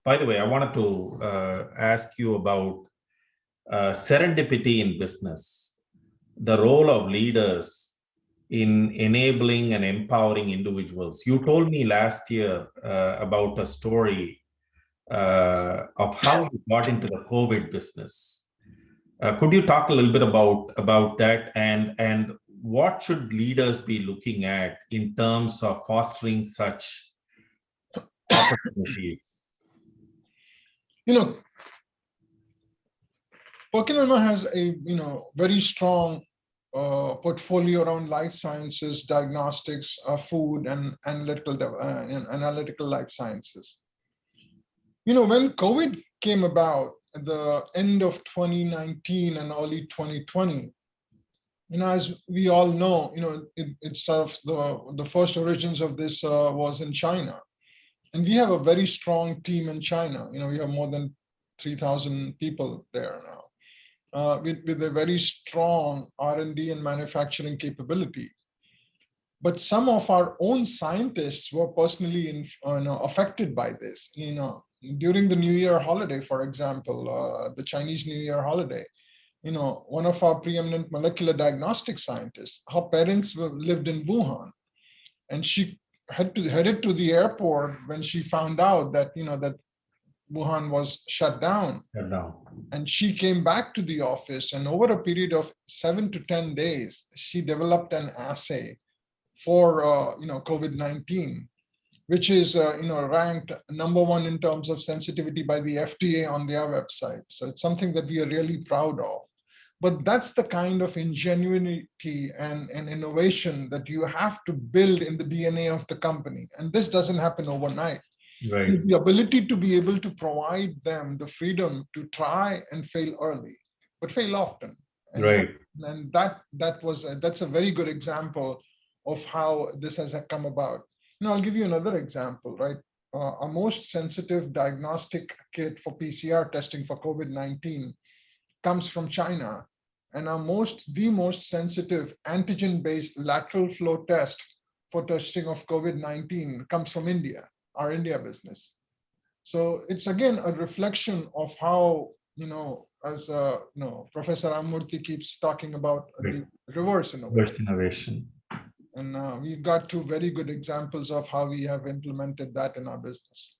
By the way, I wanted to ask you about serendipity in business, the role of leaders in enabling and empowering individuals. You told me last year about a story of how you got into the COVID business. Could you talk a little bit about that, and what should leaders be looking at in terms of fostering such opportunities? PerkinElmer has a very strong portfolio around life sciences, diagnostics, food, and analytical life sciences. When COVID came about at the end of 2019 and early 2020, as we all know, it's sort of the first origins of this was in China. And we have a very strong team in China. We have more than 3,000 people there now, with a very strong R&D and manufacturing capability. But some of our own scientists were personally affected by this. During the New Year holiday, for example, the Chinese New Year holiday, one of our preeminent molecular diagnostic scientists, her parents lived in Wuhan, and she headed to the airport when she found out that that Wuhan was shut down. And she came back to the office, and over a period of 7 to 10 days, she developed an assay for COVID-19, which is ranked #1 in terms of sensitivity by the FDA on their website. So it's something that we are really proud of. But that's the kind of ingenuity and innovation that you have to build in the DNA of the company. And this doesn't happen overnight. Right. The ability to be able to provide them the freedom to try and fail early, but fail often. And, right. And that's a very good example of how this has come about. I'll give you another example, right? Our most sensitive diagnostic kit for PCR testing for COVID-19 comes from China, and the most sensitive antigen-based lateral flow test for testing of COVID-19 comes from India, our India business. So it's again a reflection of how, as Professor Amurthy keeps talking about, the reverse innovation. And we've got two very good examples of how we have implemented that in our business.